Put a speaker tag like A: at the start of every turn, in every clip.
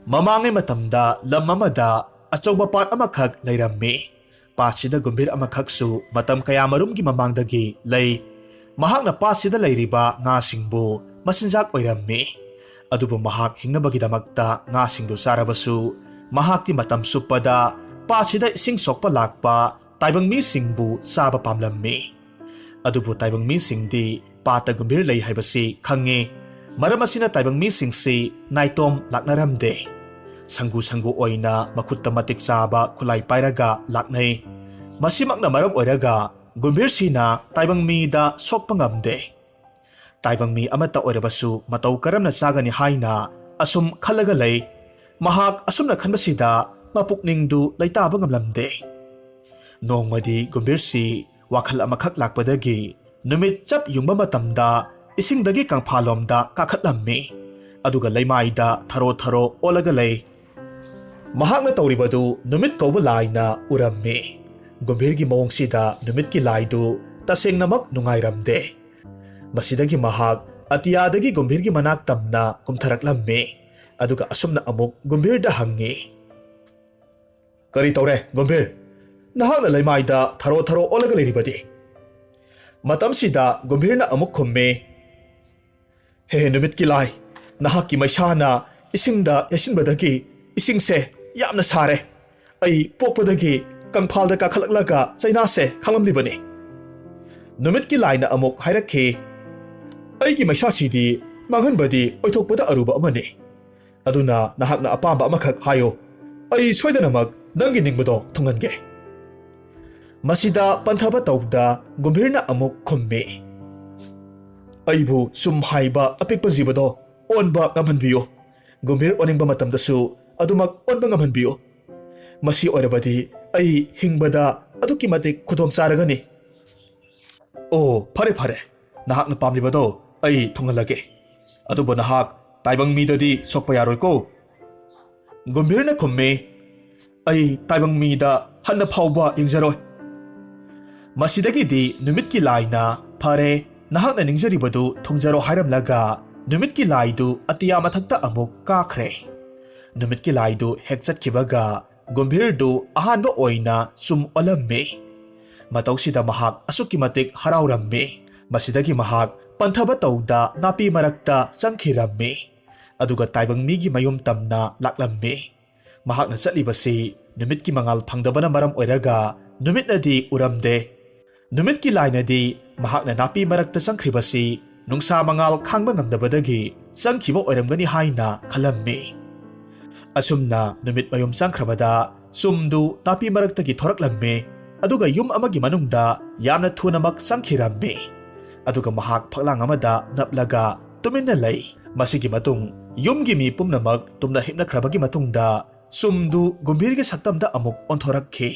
A: Mamangay matamda lam amada achauba pat amakak layrammi. Pasida gumbhir amakaksu matam kaya marumgi mamangdagi lay. Mahakna pasida layriba nga singbu masinjak oirammi. Adubu mahak hingnabagidamakta nga singdu sarabasu mahakti matam supada pasida ising sokpa lakpa taibang mi singbu saba pamlammi. Adubu taibang mi singdi pata gumbhir lay haibasi khange. Maram asina taibang mi singsi naitom laknaramde. Sanggu oina makutta matik saba kulay pairaga laknay. Masimakna maram oiraga gumbhir sina taibang mi da sokpa ngamde. Taibang mi amata oirabasu mataw karamna sagani haina asum khalaga lay. Mahak asumna khanbasida mapukningdu laytaba ngamlamde. Nongmadi gumbhir si wakhal amakak lakpadagi numit chap yungba matamda isingdagi kangphalomda kakhatlammi. Aduga laymaida tharo olaga lay. Mahakna tawribadu numit kauba laina urammi. Gumbhirgi mawngsida numit ki laidu taseng namak nungayramde. Masidagi mahak atiyadagi gumbhirgi manak tamna kumtharaklammi. Aduga asumna amuk gumbhirda hangi. Kari tawre gumbhir? Nahakna laymaida tharo olaga layribadi. Matamsida gumbhirna amuk khumme. He numit ki lai. Nahak ki maisana isingda yasinbadagi isingse yamna sare. Ay pokpadagi kangphalda kakhalaklaga chainase khanglamlibani. Numit ki laina amuk hairakhi. Ay ki maisasidi manghanbadi oithokpada aruba amani. Aduna nahakna apamba amakhak hayo. Ay soidanamak nangi ningbado thungange. Masida panthaba tawda gumbhirna amuk khumme. Aybu sum haiba apikpa jibado onba ngamhanbiyo. Gumbhir oningba matamdasu adumak onba ngamhanbiyo. Masi oirabadi ay hingbada aduki matik khudong charagani. Oh, phare. Nahak na pamlibado ay thungalage. Adubo nahak taibang midadi sokpa yaroy ko. Gumbhir na khumme. Ay taibang mida hanna phawba yengjaroy. Masidagidi numit ki laina phare nahak na ningjaribadu thungjaro hairamlaga numit ki laidu atiya mathakta amuk kakhre. Numit ki laidu hek chatkibaga gumbhirdu ahanba oina sum olamme. Matawsida mahak asuki matik harauramme. Masidagi mahak panthaba tawda napi marakta changkhiramme. Aduga taibang migi mayum tamna laklamme. Mahak na chatlibasi numit ki mangal phangdabana maram oiraga numit nadi uramde. Numit ki lainadi mahak na napi marakta changkhribasi nungsa mangal khangba ngamdabadagi changkhiba oiramgani haina khalamme. Asumna numit mayum changkhrabada sumdu napi maraktagi thoraklamme. Aduga yum amagi manungda yamna thunamak changkhiramme. Aduga mahak phaklang amada naplaga tuminna lay. Masigi matung yumgi mi pumnamak tumna hipnakhrabagi matungda sumdu gumbhirgi saktamda amuk onthorakhi.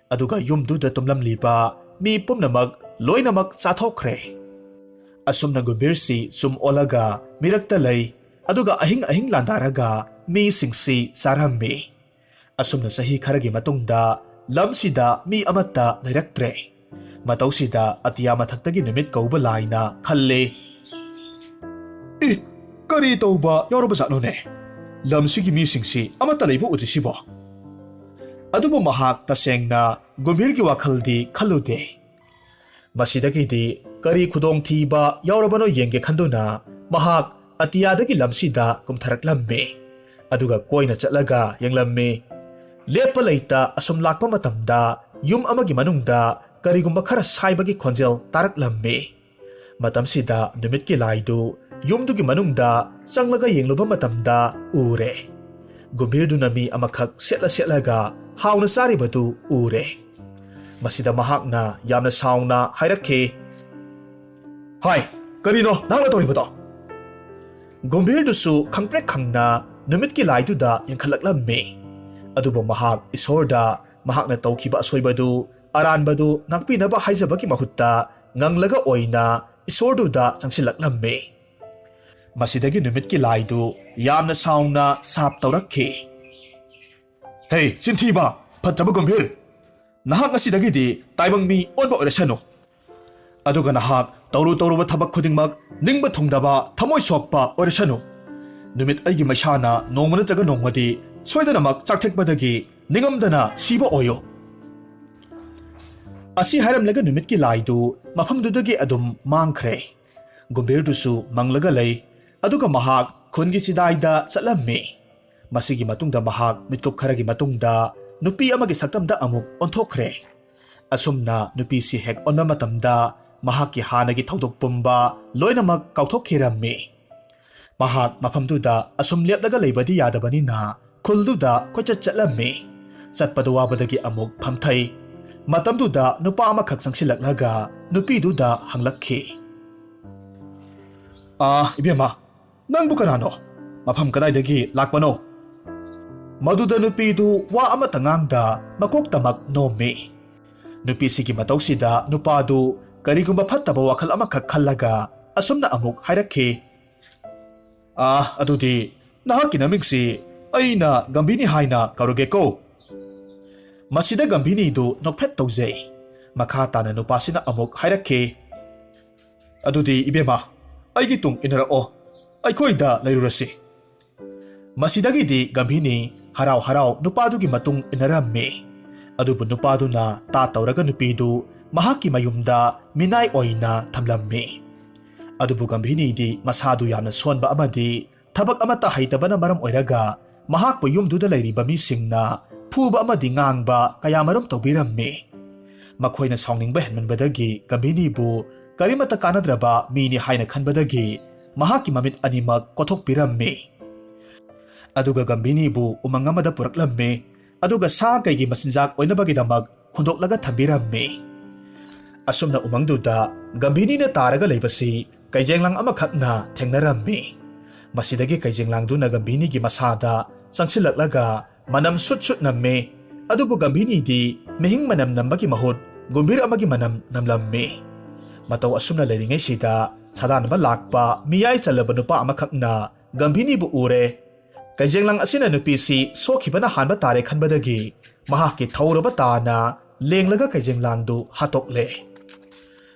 A: Aduga yumduda tumlamliba mi pumnamak loinamak chathokre. Asumna gumbhirsi sum olaga mirakta lay. Aduga ahing landaraga mi singsi sarammi. Asumna sahi kharagi matungda lamsida mi amatta layraktre. Matawsida atiya mathaktagi numit kauba laina khalle. Kari tawba yauraba zatnone. Lamsigi mi singsi amatta laybu ujisibo. Adubu mahak tasengna gumbhirgi wakhaldi khalude. Masidagidi kari khudong thiba yaurabano yenge khanduna mahak atiyadagi lamsida kumtharaklamme. Aduga koina chatlaga yanglamme. Lepa layta asum lakpa matamda yum amagi manungda karigumba khara saibagi khonjel taraklamme. Matamsida numit ki laidu yumdugi manungda changlaga yengluba matamda ure. Gumbhirdu nami amakhak setlaga hauna saribadu ure. Masida mahakna yamna sauna hairakhe. Hai, karino nangla toribado? Gumbhirdusu khangprek khangna numit ki laiduda yangkhalaklamme. Adubo mahak isorda mahakna tawkhiba asoibadu aranbadu ngakpinaba haijabagi mahutta nganglaga oina isorduda changsilaklamme. Masidagi numit ki laidu yamna sauna sap tawrakhi. Hey, Sinthiba, Patraba Gumbhir. Nahak ngasidagidi taibang mi onba oirasano. Aduga nahak tawru ba thabak khudingmak ningba thungdaba thamoi sokpa oirasano. ꯅꯨꯃꯤꯠ ꯑꯩꯒꯤ ꯃꯩꯁꯥꯅ ꯅꯣꯡꯃ ꯅꯠꯇ꯭ꯔꯒ ꯅꯣꯡꯃꯗꯤ ꯁꯣꯏꯗꯅꯃꯛ ꯆꯥꯛꯊꯦꯛꯄꯗꯒꯤ ꯅꯤꯡꯉꯝꯗꯅ ꯁꯤꯕ ꯑꯣꯏꯌꯨ꯫ ꯑꯁꯤ ꯍꯥꯏꯔꯝꯂꯒ ꯅꯨꯃꯤꯠꯀꯤ ꯂꯥꯏꯗꯨ ꯃꯐꯝꯗꯨꯗꯒꯤ ꯑꯗꯨꯝ ꯃꯥꯡꯈ꯭ꯔꯦ꯫ ꯒꯨꯝꯚꯤꯔꯗꯨꯁꯨ ꯃꯪꯂꯒ ꯂꯩ, ꯑꯗꯨꯒ ꯃꯍꯥꯛ ꯈꯨꯟꯒꯤ ꯆꯤꯗꯥꯏꯗ ꯆꯠꯂꯝꯃꯤ꯫ ꯃꯁꯤꯒꯤ ꯃꯇꯨꯡꯗ ꯃꯍꯥꯛ ꯃꯤꯠꯀꯨꯞ ꯈꯔꯒꯤ ꯃꯇꯨꯡꯗ ꯅꯨꯄꯤ ꯑꯃꯒꯤ ꯁꯛꯇꯝꯗ ꯑꯃꯨꯛ ꯑꯣꯟꯊꯣꯛꯈ꯭ꯔꯦ꯫ ꯑꯁꯨꯝꯅ ꯅꯨꯄꯤꯁꯤ ꯍꯦꯛ ꯑꯣꯟꯕ ꯃꯇꯝꯗ ꯃꯍꯥꯛꯀꯤ ꯍꯥꯟꯅꯒꯤ ꯊꯧꯗꯣꯛ ꯄꯨꯝꯕ ꯂꯣꯏꯅꯃꯛ ꯀꯥꯎꯊꯣꯛꯈꯤꯔꯝꯃꯤ꯫ ꯃꯍꯥꯛ ꯃꯐꯝꯗꯨꯗ ꯑꯁꯨꯝ ꯂꯦꯞꯂꯒ ꯂꯩꯕꯗꯤ ꯌꯥꯗꯕꯅꯤꯅ ꯈꯨꯜꯗꯨꯗ ꯀꯣꯏꯆꯠ ꯆꯠꯂꯝꯃꯤ꯫ ꯆꯠꯄꯗ ꯋꯥꯕꯗꯒꯤ ꯑꯃꯨꯛ ꯐꯝꯊꯩ꯫ ꯃꯇꯝꯗꯨꯗ ꯅꯨꯄꯥ ꯑꯃꯈꯛ ꯆꯪꯁꯤꯜꯂꯛꯂꯒ ꯅꯨꯄꯤꯗꯨꯗ ꯍꯪꯂꯛꯈꯤ, "ꯏꯕꯦꯝꯃ, ꯅꯪꯕꯨ ꯀꯅꯥꯅꯣ? ꯃꯐꯝ ꯀꯗꯥꯏꯗꯒꯤ ꯂꯥꯛꯄꯅꯣ?" ꯃꯗꯨꯗ ꯅꯨꯄꯤꯗꯨ ꯋꯥ ꯑꯃꯇ ꯉꯥꯡꯗ ꯃꯀꯣꯛꯇꯃꯛ ꯅꯣꯝꯃꯤ꯫ ꯅꯨꯄꯤꯁꯤꯒꯤ ꯃꯇꯧꯁꯤꯗ ꯅꯨꯄꯥꯗꯨ ꯀꯔꯤꯒꯨꯝꯕ ꯐꯠꯇꯕ ꯋꯥꯈꯜ ꯑꯃꯈꯛ ꯈꯜꯂꯒ ꯑꯁꯨꯝꯅ ꯑꯃꯨꯛ ꯍꯥꯏꯔꯛꯈꯤ, "ꯑꯗꯨꯗꯤ ꯅꯍꯥꯛꯀꯤ ꯅꯃꯤꯡꯁꯤ ꯑꯩꯅ ꯒꯝꯚꯤꯅꯤ ꯍꯥꯏꯅ ꯀꯧꯔꯒꯦꯀꯣ?" ꯃꯁꯤꯗ ꯒꯝꯚꯤꯅꯤꯗꯨ ꯅꯣꯛꯐꯦꯠ ꯇꯧꯖꯩ꯫ ꯃꯈꯥ ꯇꯥꯅ ꯅꯨꯄꯥꯁꯤꯅ ꯑꯃꯨꯛ ꯍꯥꯏꯔꯛꯈꯤ, "ꯑꯗꯨꯗꯤ ꯏꯕꯦꯝꯃ, ꯑꯩꯒꯤ ꯇꯨꯡ ꯏꯟꯅꯔꯛꯑꯣ, ꯑꯩꯈꯣꯏꯗ ꯂꯩꯔꯨꯔꯁꯤ." ꯃꯁꯤꯗꯒꯤꯗꯤ ꯒꯝꯚꯤꯅꯤ ꯍꯔꯥꯎ ꯍꯔꯥꯎ ꯅꯨꯄꯥꯗꯨꯒꯤ ꯃꯇꯨꯡ ꯏꯟꯅꯔꯝꯃꯤ꯫ ꯑꯗꯨꯕꯨ ꯅꯨꯄꯥꯗꯨꯅ ꯇꯥ ꯇꯧꯔꯒ ꯅꯨꯄꯤꯗꯨ ꯃꯍꯥꯛꯀꯤ ꯃꯌꯨꯝꯗ ꯃꯤꯅꯥꯏ ꯑꯣꯏꯅ ꯊꯝꯂꯝꯃꯤ꯫ ꯑꯗꯨꯕꯨ ꯒꯝꯚꯤꯅꯤꯗꯤ ꯃꯁꯥꯗꯨ ꯌꯥꯝꯅ ꯁꯣꯟꯕ ꯑꯃꯗꯤ ꯊꯕꯛ ꯑꯃꯠꯇ ꯍꯩꯇꯕꯅ ꯃꯔꯝ ꯑꯣꯏꯔꯒ ꯃꯍꯥꯛꯄꯨ ꯌꯨꯝꯗꯨꯗ ꯂꯩꯔꯤꯕ ꯃꯤꯁꯤꯡꯅ ꯐꯨꯕ ꯑꯃꯗꯤ ꯉꯥꯡꯕ ꯀꯌꯥꯃꯔꯨꯝ ꯇꯧꯕꯤꯔꯝꯃꯤ꯫ ꯃꯈꯣꯏꯅ ꯁꯥꯎꯅꯤꯡꯕ ꯍꯦꯟꯃꯟꯕꯗꯒꯤ ꯒꯝꯚꯤꯅꯤꯕꯨ ꯀꯔꯤꯃꯠꯇ ꯀꯥꯟꯅꯗ꯭ꯔꯕ ꯃꯤꯅꯤ ꯍꯥꯏꯅ ꯈꯟꯕꯗꯒꯤ ꯃꯍꯥꯛꯀꯤ ꯃꯃꯤꯠ ꯑꯅꯤꯃꯛ ꯀꯣꯊꯣꯛꯄꯤꯔꯝꯃꯤ꯫ ꯑꯗꯨꯒ ꯒꯝꯚꯤꯅꯤꯕꯨ ꯎꯃꯪ ꯑꯃꯗ ꯄꯨꯔꯛꯂꯝꯃꯤ, ꯑꯗꯨꯒ ꯁꯥ ꯀꯩꯒꯤ ꯃꯆꯤꯟꯖꯥꯛ ꯑꯣꯏꯅꯕꯒꯤꯗꯃꯛ ꯍꯨꯟꯗꯣꯛꯂꯒ ꯊꯝꯕꯤꯔꯝꯃꯤ꯫ ꯑꯁꯨꯝꯅ ꯎꯃꯪꯗꯨꯗ ꯒꯝꯚꯤꯅꯤꯅ ꯇꯥꯔꯒ ꯂꯩꯕꯁꯤ ꯀꯩꯖꯦꯡꯂꯥꯡ ꯑꯃꯈꯛꯅ ꯊꯦꯡꯅꯔꯝꯃꯤ꯫ ꯃꯁꯤꯗꯒꯤ ꯀꯩꯖꯦꯡꯂꯥꯡꯗꯨꯅ ꯒꯝꯚꯤꯅꯤꯒꯤ ꯃꯁꯥꯗ ꯆꯪꯁꯤꯜꯂꯛꯂꯒ ꯃꯅꯝ ꯁꯨꯠ ꯅꯝꯃꯤ꯫ ꯑꯗꯨꯕꯨ ꯒꯝꯚꯤꯅꯤꯗꯤ ꯃꯤꯍꯤꯡ ꯃꯅꯝ ꯅꯝꯕꯒꯤ ꯃꯍꯨꯠ ꯒꯨꯝꯚꯤꯔ ꯑꯃꯒꯤ ꯃꯅꯝ ꯅꯝꯂꯝꯃꯤ꯫ ꯃꯇꯧ ꯑꯁꯨꯝꯅ ꯂꯩꯔꯤꯉꯩꯁꯤꯗ ꯁꯥꯗꯥꯟꯕ ꯂꯥꯛꯄ ꯃꯤꯌꯥꯏ ꯆꯜꯂꯕ ꯅꯨꯄꯥ ꯑꯃꯈꯛꯅ ꯒꯝꯚꯤꯅꯤꯕꯨ ꯎꯔꯦ꯫ ꯀꯩꯖꯦꯡꯂꯥꯡ ꯑꯁꯤꯅ ꯅꯨꯄꯤꯁꯤ ꯁꯣꯛꯈꯤꯕꯅ ꯍꯥꯟꯕ ꯇꯥꯔꯦ ꯈꯟꯕꯗꯒꯤ ꯃꯍꯥꯛꯀꯤ ꯊꯧꯔꯕ ꯇꯥꯅ ꯂꯦꯡꯂꯒ ꯀꯩꯖꯦꯡꯂꯥꯡꯗꯨ ꯍꯥꯠꯇꯣꯛꯂꯦ꯫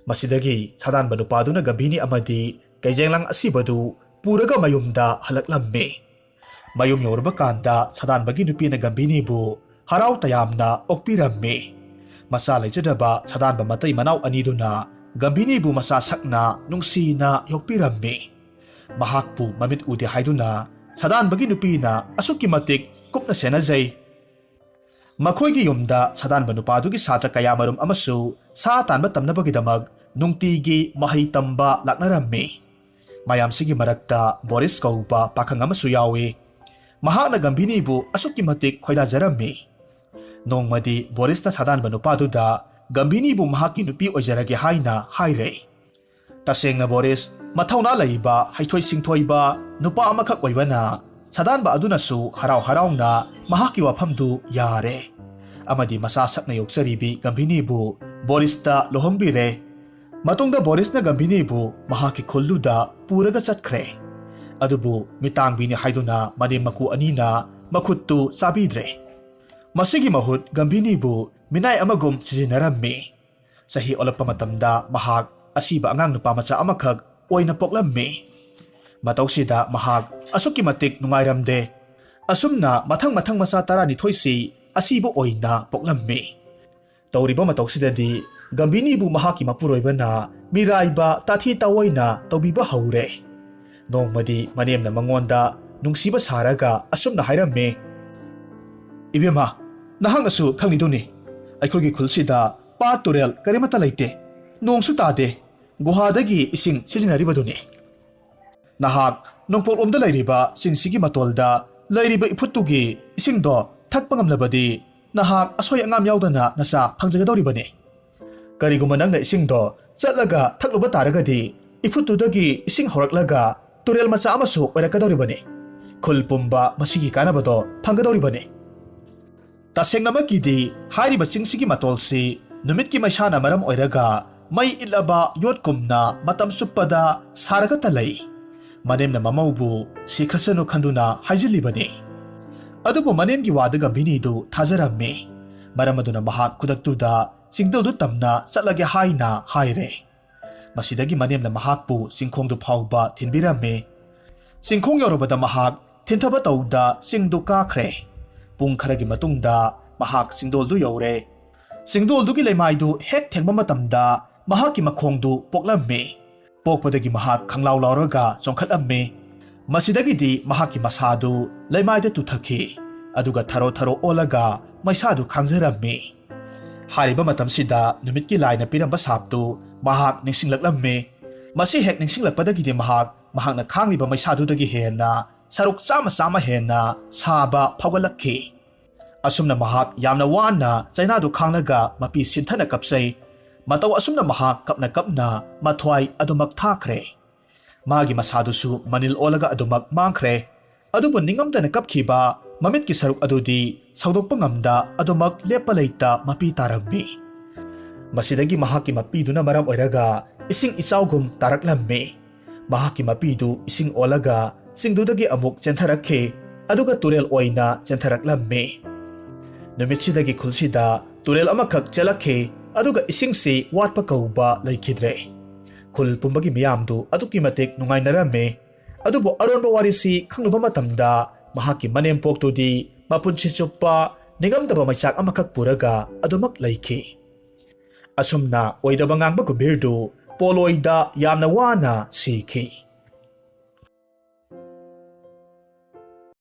A: ꯃꯁꯤꯗꯒꯤ ꯁꯥꯗꯥꯟꯕ ꯅꯨꯄꯥꯗꯨꯅ ꯒꯝꯚꯤꯅꯤ ꯑꯃꯗꯤ ꯀꯩꯖꯦꯡꯂꯥꯡ ꯑꯁꯤꯕꯗꯨ ꯄꯨꯔꯒ ꯃꯌꯨꯝꯗ ꯍꯜꯂꯛꯂꯝꯃꯤ꯫ ꯃꯌꯨꯝ ꯌꯧꯔꯕ ꯀꯥꯟꯗ ꯁꯥꯗꯥꯟꯕꯒꯤ ꯅꯨꯄꯤꯅ ꯒꯝꯚꯤꯅꯤꯕꯨ ꯍꯔꯥꯎ ꯇꯌꯥꯝꯅ ꯑꯣꯛꯄꯤꯔꯝꯃꯤ꯫ ꯃꯆꯥ ꯂꯩꯖꯗꯕ ꯁꯥꯗꯥꯟꯕ ꯃꯇꯩ ꯃꯅꯥꯎ ꯑꯅꯤꯗꯨꯅ ꯒꯝꯚꯤꯅꯤꯕꯨ ꯃꯆꯥ ꯁꯛꯅ ꯅꯨꯡꯁꯤꯅ ꯌꯣꯛꯄꯤꯔꯝꯃꯤ꯫ ꯃꯍꯥꯛꯄꯨ ꯃꯃꯤꯠ ꯎꯗꯦ ꯍꯥꯏꯗꯨꯅ ꯁꯥꯗꯥꯟꯕꯒꯤ ꯅꯨꯄꯤꯅ ꯑꯁꯨꯛꯀꯤ ꯃꯇꯤꯛ ꯀꯨꯞꯅ ꯁꯦꯟꯅꯖꯩ꯫ ꯃꯈꯣꯏꯒꯤ ꯌꯨꯝꯗ ꯁꯥꯗꯥꯟꯕ ꯅꯨꯄꯥꯗꯨꯒꯤ ꯁꯥꯇ꯭ꯔ ꯀꯌꯥꯃꯔꯨꯝ ꯑꯃꯁꯨ ꯁꯥ ꯇꯥꯟꯕ ꯇꯝꯅꯕꯒꯤꯗꯃꯛ ꯅꯨꯡꯇꯤꯒꯤ ꯃꯍꯩ ꯇꯝꯕ ꯂꯥꯛꯅꯔꯝꯃꯤ꯫ ꯃꯌꯥꯝꯁꯤꯒꯤ ꯃꯔꯛꯇ ꯕꯣꯔꯤꯁ ꯀꯧꯕ ꯄꯥꯈꯪ ꯑꯃꯁꯨ ꯌꯥꯎꯏ꯫ ꯃꯍꯥꯛꯅ ꯒꯝꯚꯤꯅꯤꯕꯨ ꯑꯁꯨꯛꯀꯤ ꯃꯇꯤꯛ ꯈꯣꯏꯗꯥꯖꯔꯝꯃꯤ꯫ ꯅꯣꯡꯃꯗꯤ ꯕꯣꯔꯤꯁꯅ ꯁꯥꯗꯥꯟꯕ ꯅꯨꯄꯥꯗꯨꯗ ꯒꯝꯚꯤꯅꯤꯕꯨ ꯃꯍꯥꯛꯀꯤ ꯅꯨꯄꯤ ꯑꯣꯏꯖꯔꯒꯦ ꯍꯥꯏꯅ ꯍꯥꯏꯔꯦ꯫ ꯇꯁꯦꯡꯅ ꯕꯣꯔꯤꯁ ꯃꯊꯧꯅꯥ ꯂꯩꯕ ꯍꯩꯊꯣꯏ ꯁꯤꯡꯊꯣꯏꯕ ꯅꯨꯄꯥ ꯑꯃꯈꯛ ꯑꯣꯏꯕꯅ ꯁꯥꯗꯥꯟꯕ ꯑꯗꯨꯅꯁꯨ ꯍꯔꯥꯎ ꯍꯔꯥꯎꯅ ꯃꯍꯥꯛꯀꯤ ꯋꯥꯐꯝꯗꯨ ꯌꯥꯔꯦ ꯑꯃꯗꯤ ꯃꯆꯥ ꯁꯛꯅ ꯌꯣꯛꯆꯔꯤꯕꯤ ꯒꯝꯚꯤꯅꯤꯕꯨ ꯕꯣꯔꯤꯁꯇ ꯂꯨꯍꯣꯡꯕꯤꯔꯦ꯫ ꯃꯇꯨꯡꯗ ꯕꯣꯔꯤꯁꯅ ꯒꯝꯚꯤꯅꯤꯕꯨ ꯃꯍꯥꯛꯀꯤ ꯈꯨꯜꯗꯨꯗ ꯄꯨꯔꯒ ꯆꯠꯈ꯭ꯔꯦ꯫ ꯑꯗꯨꯕꯨ ꯃꯤꯇꯥꯡꯕꯤꯅꯤ ꯍꯥꯏꯗꯨꯅ ꯃꯅꯦꯝ ꯃꯀꯨ ꯑꯅꯤꯅ ꯃꯈꯨꯠꯇꯨ ꯆꯥꯕꯤꯗ꯭ꯔꯦ꯫ ꯃꯁꯤꯒꯤ ꯃꯍꯨꯠ ꯒꯝꯚꯤꯅꯤꯕꯨ ꯃꯤꯅꯥꯏ ꯑꯃꯒꯨꯝ ꯁꯤꯖꯤꯟꯅꯔꯝꯃꯤ꯫ ꯆꯍꯤ ꯑꯣꯜꯂꯛꯄ ꯃꯇꯝꯗ ꯃꯍꯥꯛ ꯑꯁꯤꯕ ꯑꯉꯥꯡ ꯅꯨꯄꯥ ꯃꯆꯥ ꯑꯃꯈꯛ ꯑꯣꯏꯅ ꯄꯣꯛꯂꯝꯃꯤ꯫ ꯃꯇꯧꯁꯤꯗ ꯃꯍꯥꯛ ꯑꯁꯨꯛꯀꯤ ꯃꯇꯤꯛ ꯅꯨꯡꯉꯥꯏꯔꯝꯗꯦ꯫ ꯑꯁꯨꯝꯅ ꯃꯊꯪ ꯃꯊꯪ ꯃꯆꯥ 12ꯁꯤ ꯑꯁꯤꯕ ꯑꯣꯏꯅ ꯄꯣꯛꯂꯝꯃꯤ꯫ ꯇꯧꯔꯤꯕ ꯃꯇꯧꯁꯤꯗꯗꯤ ꯒꯝꯚꯤꯅꯤꯕꯨ ꯃꯍꯥꯛꯀꯤ ꯃꯄꯨꯔꯣꯏꯕꯅ ꯃꯤꯔꯥꯏꯕ ꯇꯥꯊꯤ ꯇꯥꯑꯣꯏꯅ ꯇꯧꯕꯤꯕ ꯍꯧꯔꯦ꯫ ꯅꯣꯡꯃꯗꯤ ꯃꯅꯦꯝꯅ ꯃꯉꯣꯟꯗ ꯅꯨꯡꯁꯤꯕ ꯁꯥꯔꯒ ꯑꯁꯨꯝꯅ ꯍꯥꯏꯔꯝꯃꯤ, "ꯏꯕꯦꯝꯃ, ꯅꯍꯥꯛꯅꯁꯨ ꯈꯪꯂꯤꯗꯨꯅꯤ, ꯑꯩꯈꯣꯏꯒꯤ ꯈꯨꯜꯁꯤꯗ ꯄꯥꯠ ꯇꯨꯔꯦꯜ ꯀꯔꯤꯃꯠꯇ ꯂꯩꯇꯦ, ꯅꯣꯡꯁꯨ ꯇꯥꯗꯦ, ꯒꯨꯍꯥꯗꯒꯤ ꯏꯁꯤꯡ ꯁꯤꯖꯤꯟꯅꯔꯤꯕꯗꯨꯅꯤ꯫ ꯅꯍꯥꯛ ꯅꯣꯡꯄꯣꯛꯂꯣꯝꯗ ꯂꯩꯔꯤꯕ ꯆꯤꯡꯁꯤꯒꯤ ꯃꯇꯣꯜꯗ ꯂꯩꯔꯤꯕ ꯏꯐꯨꯠꯇꯨꯒꯤ ꯏꯁꯤꯡꯗꯣ ꯊꯛꯄ ꯉꯝꯂꯕꯗꯤ ꯅꯍꯥꯛ ꯑꯁꯣꯏ ꯑꯉꯥꯝ ꯌꯥꯎꯗꯅ ꯅꯆꯥ ꯐꯪꯖꯒꯗꯧꯔꯤꯕꯅꯤ꯫ ꯀꯔꯤꯒꯨꯝꯕ ꯅꯪꯅ ꯏꯁꯤꯡꯗꯣ ꯆꯠꯂꯒ ꯊꯛꯂꯨꯕ ꯇꯥꯔꯒꯗꯤ ꯏꯐꯨꯠꯇꯨꯗꯒꯤ ꯏꯁꯤꯡ ꯍꯧꯔꯛꯂꯒ ꯇꯨꯔꯦꯜ ꯃꯆꯥ ꯑꯃꯁꯨ ꯑꯣꯏꯔꯛꯀꯗꯧꯔꯤꯕꯅꯤ꯫ ꯈꯨꯜ ꯄꯨꯝꯕ ꯃꯁꯤꯒꯤ ꯀꯥꯟꯅꯕꯗꯣ ꯐꯪꯒꯗꯧꯔꯤꯕꯅꯤ꯫ ꯇꯁꯦꯡꯅꯃꯛꯀꯤꯗꯤ ꯍꯥꯏꯔꯤꯕ ꯆꯤꯡꯁꯤꯒꯤ ꯃꯇꯣꯜꯁꯤ ꯅꯨꯃꯤꯠꯀꯤ ꯃꯩꯁꯥꯅ ꯃꯔꯝ ꯑꯣꯏꯔꯒ ꯃꯩ ꯏꯠꯂꯕ ꯌꯣꯠꯀꯨꯝꯅ ꯃꯇꯝ ꯆꯨꯞꯄꯗ ꯁꯥꯔꯒꯇ ꯂꯩ꯫ ꯃꯅꯦꯝꯅ ꯃꯃꯧꯕꯨ ꯁꯤꯈ꯭ꯔꯁꯅꯨ ꯈꯟꯗꯨꯅ ꯍꯥꯏꯖꯤꯜꯂꯤꯕꯅꯤ꯫ ꯑꯗꯨꯕꯨ ꯃꯅꯦꯝꯒꯤ ꯋꯥꯗ ꯒꯝꯚꯤꯅꯤꯗꯨ ꯊꯥꯖꯔꯝꯃꯤ꯫ ꯃꯔꯝ ꯑꯗꯨꯅ ꯃꯍꯥꯛ ꯈꯨꯗꯛꯇꯨꯗ ꯆꯤꯡꯗꯨꯜꯗꯨ ꯇꯝꯅ ꯆꯠꯂꯒꯦ ꯍꯥꯏꯅ ꯍꯥꯏꯔꯦ꯫ ꯃꯁꯤꯗꯒꯤ ꯃꯅꯦꯝꯅ ꯃꯍꯥꯛꯄꯨ ꯆꯤꯡꯈꯣꯡꯗꯨ ꯐꯥꯎꯕ ꯊꯤꯟꯕꯤꯔꯝꯃꯤ꯫ Singkhong yorobada mahak thintaba tawda singdu kakhre. Pung kharagi matungda mahak singdoldu yore. Singdoldugi leimaidu hek thengba matamda mahakki makhongdu poklammi. Pokpadagi mahak khanglaw lauraga chongkhatlammi. Masidagidi mahakki masadu leimaida tuthakhi. Aduga tharo tharo olaga maisadu khangjarammi. Hariba matamsida numitki laina piramba saptu mahak ningsinglaklammi. Masi hek ningsinglakpadagidi mahakna khangliba maisadudagi henna saruk sama henna saba phawgalakhi. Asumna mahak yamna wana chainadu khanglaga mapi sinthana kapsai. Mataw asumna mahak kapna mathwai adumak thakre. Magi masadusu manil olaga adumak mangkre. Adubu ningamdana kapkhiba mamit ki saruk adudi saudokpa ngamda adumak lepa leita mapi tarammi. Masidagi mahakki mapiduna maram oiraga ising isaugum taraklammi. Mahakki mapidu ising olaga singdudagi amuk chentharakhe aduga turel oina chentharaklammi. Numitsidagi khulsida turel amakhak chelakhe aduga isingsi watpa kauba laikhidre. Khul pumbagi miyamdu aduki matik nungainaramme. Adubu aronba warisi khangluba matamda mahakki manempoktu mapunchi chuppa ningamdaba maisak amakak puraga adumak laikhi. Asumna oidaba ngangba gumbhirdu poloida yamna wana sikhi.